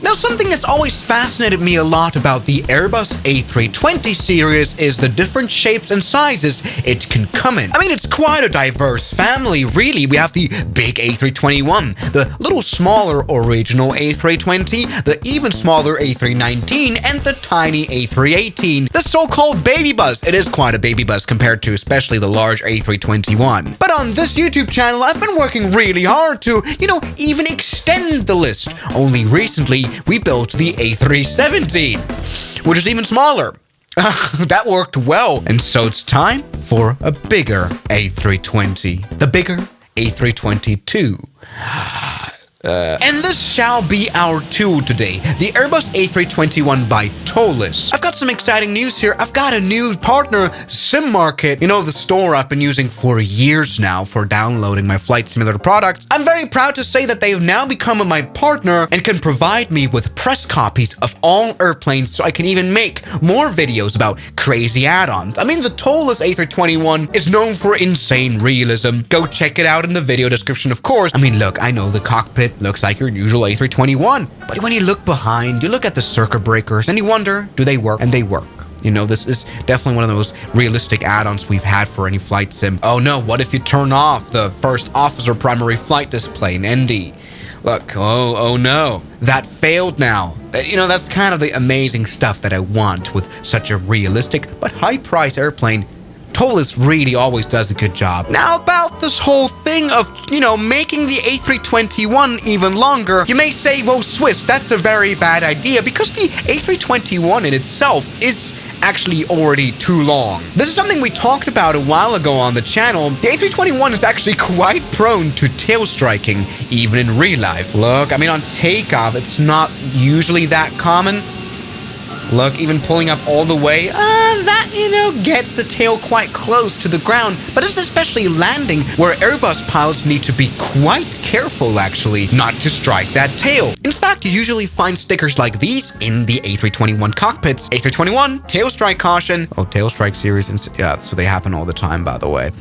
Now, something that's always fascinated me a lot about the Airbus A320 series is the different shapes and sizes it can come in. I mean, it's quite a diverse family, really. We have the big A321, the little smaller original A320, the even smaller A319, and the tiny A318, the so-called baby bus. It is quite a baby bus compared to especially the large A321. But on this YouTube channel, I've been working really hard to, even extend the list. Only recently, we built the A317, which is even smaller. That worked well. And so it's time for a bigger A320. The bigger A322. And this shall be our tool today, the Airbus A321 by Toliss. I've got some exciting news here. I've got a new partner, SimMarket, the store I've been using for years now for downloading my flight simulator products. I'm very proud to say that they have now become my partner and can provide me with press copies of all airplanes so I can even make more videos about crazy add-ons. I mean, the Toliss A321 is known for insane realism. Go check it out in the video description, of course. I mean, look, I know the cockpit looks like your usual A321, but when you look behind, you look at the circuit breakers and you wonder, do they work? And they work. This is definitely one of the most realistic add-ons we've had for any flight sim. Oh no, what if you turn off the first officer primary flight display in ND? Look, oh no, that failed now. That's kind of the amazing stuff that I want with such a realistic but high-priced airplane. Toliss really always does a good job. Now, about this whole thing of, making the A321 even longer, you may say, well, Swiss, that's a very bad idea because the A321 in itself is actually already too long. This is something we talked about a while ago on the channel. The A321 is actually quite prone to tail striking, even in real life. Look, I mean, on takeoff, it's not usually that common. Look, even pulling up all the way, that, gets the tail quite close to the ground. But it's especially landing where Airbus pilots need to be quite careful, actually, not to strike that tail. In fact, you usually find stickers like these in the A321 cockpits. A321, tail strike caution. Oh, tail strike series. Yeah, so they happen all the time, by the way.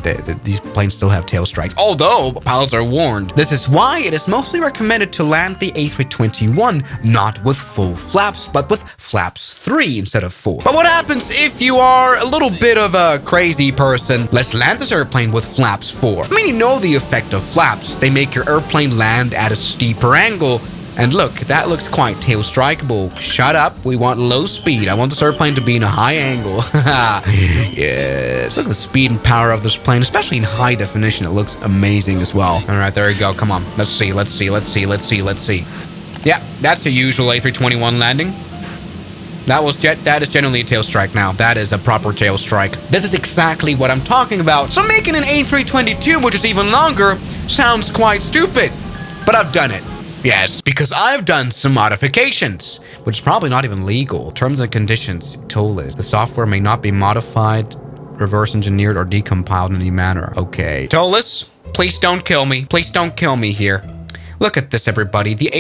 These planes still have tail strikes, although pilots are warned. This is why it is mostly recommended to land the A321 not with full flaps, but with flaps 3 instead of 4. But what happens if you are a little bit of a crazy person? Let's land this airplane with flaps 4. I mean, you know the effect of flaps. They make your airplane land at a steeper angle. And look, that looks quite tail strikeable. Shut up. We want low speed. I want this airplane to be in a high angle. Yes. Look at the speed and power of this plane, especially in high definition. It looks amazing as well. All right, there you go. Come on. Let's see. Yeah, that's a usual A321 landing. That is generally a tail strike now. That is a proper tail strike. This is exactly what I'm talking about. So making an A322, which is even longer, sounds quite stupid. But I've done it. Yes, because I've done some modifications, which is probably not even legal. Terms and conditions, Toliss. The software may not be modified, reverse engineered, or decompiled in any manner. Okay. Toliss, please don't kill me. Please don't kill me here. Look at this, everybody. The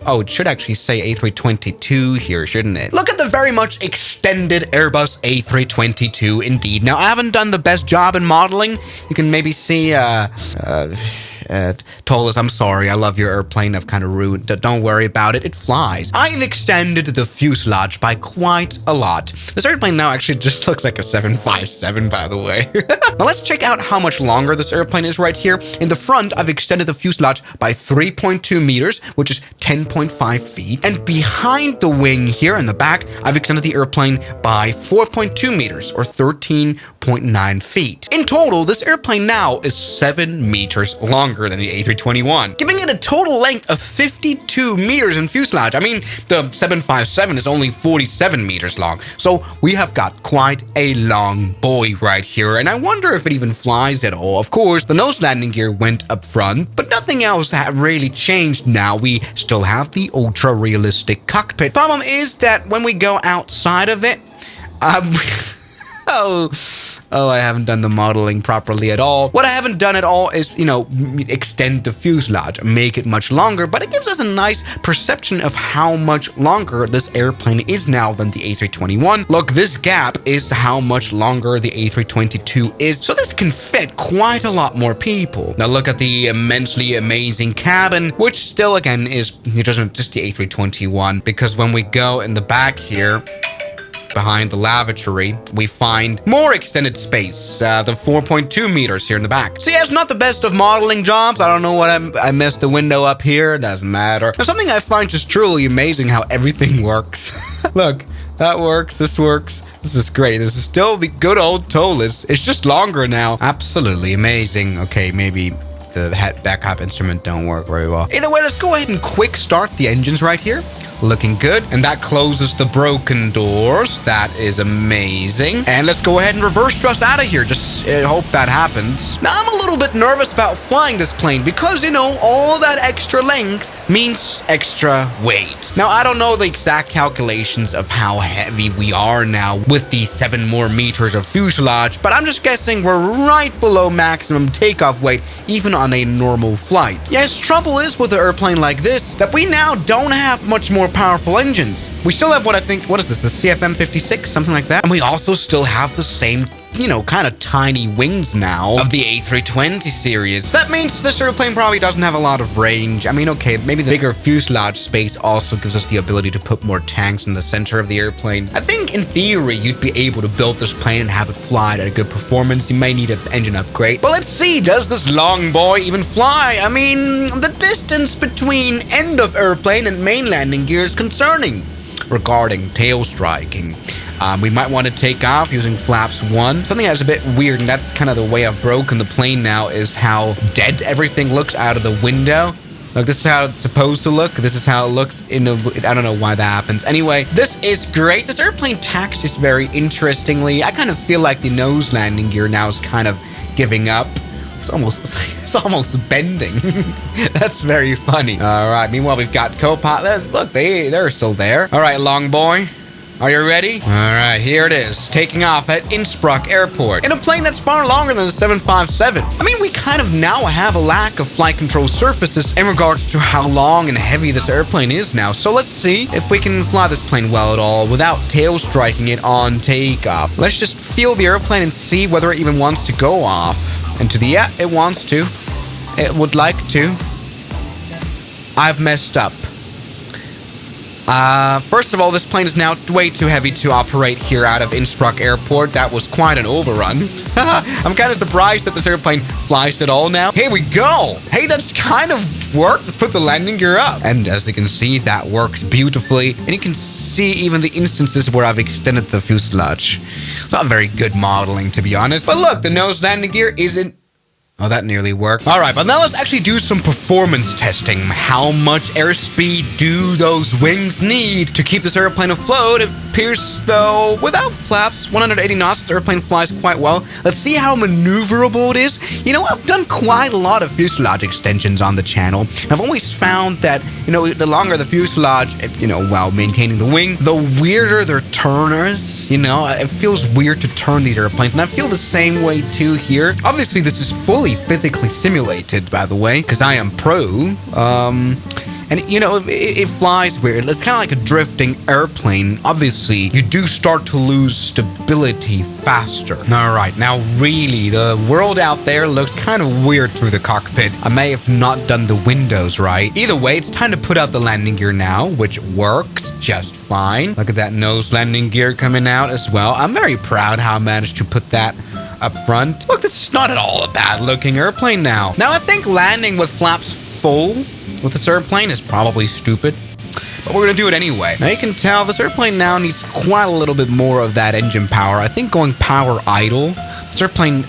oh, it should actually say A322 here, shouldn't it? Look at the very much extended Airbus A322, indeed. Now, I haven't done the best job in modeling. You can maybe see, Toliss, I'm sorry. I love your airplane. I've kind of ruined. Don't worry about it. It flies. I've extended the fuselage by quite a lot. This airplane now actually just looks like a 757, by the way. Now let's check out how much longer this airplane is right here. In the front, I've extended the fuselage by 3.2 meters, which is 10.5 feet. And behind the wing here in the back, I've extended the airplane by 4.2 meters, or 13.9 feet. In total, this airplane now is 7 meters longer than the A321, giving it a total length of 52 meters in fuselage. I mean, the 757 is only 47 meters long, so we have got quite a long boy right here, and I wonder if it even flies at all. Of course, the nose landing gear went up front, but nothing else had really changed now. We still have the ultra-realistic cockpit. Problem is that when we go outside of it, Oh, I haven't done the modeling properly at all. What I haven't done at all is, extend the fuselage, make it much longer, but it gives us a nice perception of how much longer this airplane is now than the A321. Look, this gap is how much longer the A322 is. So this can fit quite a lot more people. Now look at the immensely amazing cabin, which still again is just the A321, because when we go in the back here, behind the lavatory, we find more extended space, the 4.2 meters here in the back. So yeah, it's not the best of modeling jobs. I don't know what I messed the window up here. It doesn't matter. Now, something I find just truly amazing how everything works. Look, that works. This works. This is great. This is still the good old Toliss. It's just longer now. Absolutely amazing. Okay, maybe the backup instrument don't work very well. Either way, let's go ahead and quick start the engines right here. Looking good. And that closes the broken doors. That is amazing. And let's go ahead and reverse thrust out of here. Just hope that happens. Now, I'm a little bit nervous about flying this plane because, you know, all that extra length means extra weight. Now, I don't know the exact calculations of how heavy we are now with the 7 more meters of fuselage, but I'm just guessing we're right below maximum takeoff weight, even on a normal flight. Yes, trouble is with an airplane like this, that we now don't have much more powerful engines. We still have what is this, the CFM56, something like that? And we also still have the same, you know, kind of tiny wings now of the A320 series. That means this airplane probably doesn't have a lot of range. I mean, okay, maybe the bigger fuselage space also gives us the ability to put more tanks in the center of the airplane. I think in theory, you'd be able to build this plane and have it fly at a good performance. You may need an engine upgrade. But let's see, does this long boy even fly? I mean, the distance between end of airplane and main landing gear is concerning regarding tail striking. We might want to take off using flaps 1. Something that's a bit weird, and that's kind of the way I've broken the plane now, is how dead everything looks out of the window. Like, this is how it's supposed to look. This is how it looks in the... I don't know why that happens. Anyway, this is great. This airplane taxis very interestingly. I kind of feel like the nose landing gear now is kind of giving up. It's almost bending. That's very funny. All right. Meanwhile, we've got co-pilot. Look, they're still there. All right, long boy. Are you ready? All right, here it is. Taking off at Innsbruck Airport in a plane that's far longer than the 757. I mean, we kind of now have a lack of flight control surfaces in regards to how long and heavy this airplane is now. So let's see if we can fly this plane well at all without tail striking it on takeoff. Let's just feel the airplane and see whether it even wants to go off. And yeah, it wants to. It would like to. I've messed up. First of all, this plane is now way too heavy to operate here out of Innsbruck Airport. That was quite an overrun. I'm kind of surprised that this airplane flies at all now. Here we go. Hey, that's kind of worked. Let's put the landing gear up. And as you can see, that works beautifully. And you can see even the instances where I've extended the fuselage. It's not very good modeling, to be honest. But look, the nose landing gear isn't... Oh, that nearly worked. All right, but now let's actually do some performance testing. How much airspeed do those wings need to keep this airplane afloat? It appears, though, without flaps, 180 knots, this airplane flies quite well. Let's see how maneuverable it is. You know, I've done quite a lot of fuselage extensions on the channel. I've always found that, you know, the longer the fuselage, you know, while maintaining the wing, the weirder their turners. You know, it feels weird to turn these airplanes, and I feel the same way, too, here. Obviously, this is fully physically simulated, by the way, because I am pro. And, you know, it flies weird. It's kind of like a drifting airplane. Obviously, you do start to lose stability faster. All right, now really, the world out there looks kind of weird through the cockpit. I may have not done the windows right. Either way, it's time to put out the landing gear now, which works just fine. Look at that nose landing gear coming out as well. I'm very proud how I managed to put that up front. Look, this is not at all a bad looking airplane now. Now, I think landing with flaps full with this airplane is probably stupid, but we're gonna do it anyway. Now you can tell this airplane now needs quite a little bit more of that engine power. I think going power idle, this airplane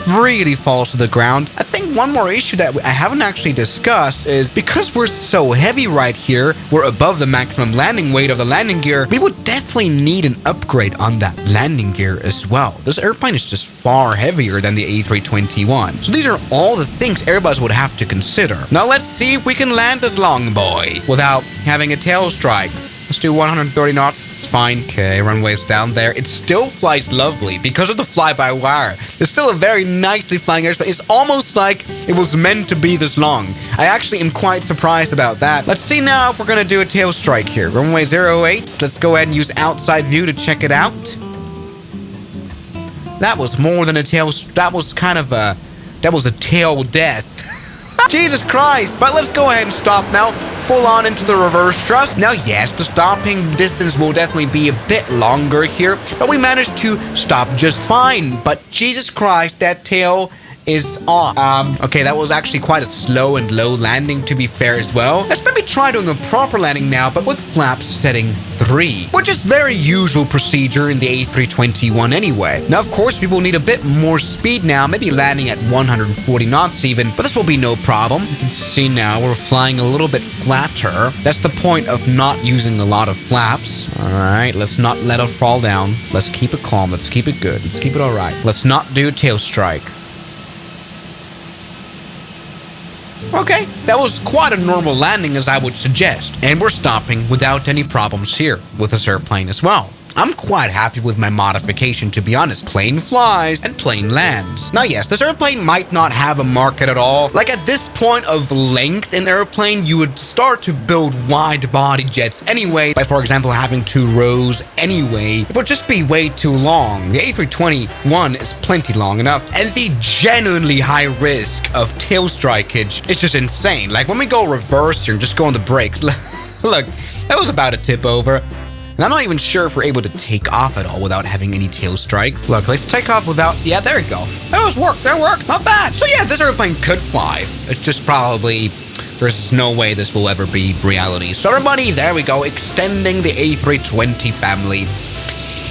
really falls to the ground. I think one more issue that I haven't actually discussed is because we're so heavy right here, we're above the maximum landing weight of the landing gear, we would definitely need an upgrade on that landing gear as well. This airplane is just far heavier than the A321. So these are all the things Airbus would have to consider. Now let's see if we can land this long boy without having a tail strike. Let's do 130 knots. It's fine. Okay, runway's down there. It still flies lovely because of the fly-by-wire. It's still a very nicely flying airplane. It's almost like it was meant to be this long. I actually am quite surprised about that. Let's see now if we're going to do a tail strike here. Runway 08. Let's go ahead and use outside view to check it out. That was more than a tail... That was kind of a That was a tail death. Jesus Christ. But let's go ahead and stop now. Full on into the reverse thrust. Now, yes, the stopping distance will definitely be a bit longer here, but we managed to stop just fine. But Jesus Christ, that tail is off. Okay, that was actually quite a slow and low landing, to be fair as well. Let's maybe try doing a proper landing now, but with flaps setting 3, which is very usual procedure in the A321 anyway. Now, of course, we will need a bit more speed now, maybe landing at 140 knots even, but this will be no problem. You can see now we're flying a little bit flatter. That's the point of not using a lot of flaps. All right, let's not let it fall down. Let's keep it calm. Let's keep it good. Let's keep it all right. Let's not do a tail strike. Okay, that was quite a normal landing as I would suggest, and we're stopping without any problems here with this airplane as well. I'm quite happy with my modification, to be honest. Plane flies and plane lands. Now, yes, this airplane might not have a market at all. Like at this point of length in airplane, you would start to build wide body jets anyway, by, for example, having 2 rows anyway. It would just be way too long. The A321 is plenty long enough, and the genuinely high risk of tail strikeage is just insane. Like when we go reverse here and just go on the brakes, look, that was about to tip over. And I'm not even sure if we're able to take off at all without having any tail strikes. Look, let's take off without... Yeah, there we go. That worked. Not bad. So yeah, this airplane could fly. It's just probably... There's no way this will ever be reality. So everybody, there we go. Extending the A320 family.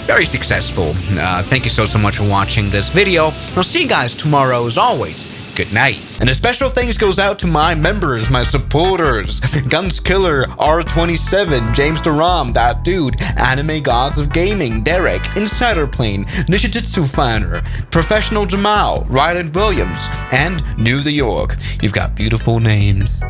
Very successful. Thank you so much for watching this video. I'll see you guys tomorrow as always. Good night. And a special thanks goes out to my members, my supporters. Guns Killer, R27, James Duram, That Dude, Anime Gods of Gaming, Derek, Insider Plane, Nishijitsu Fanner, Professional Jamal, Ryland Williams, and New the York. You've got beautiful names.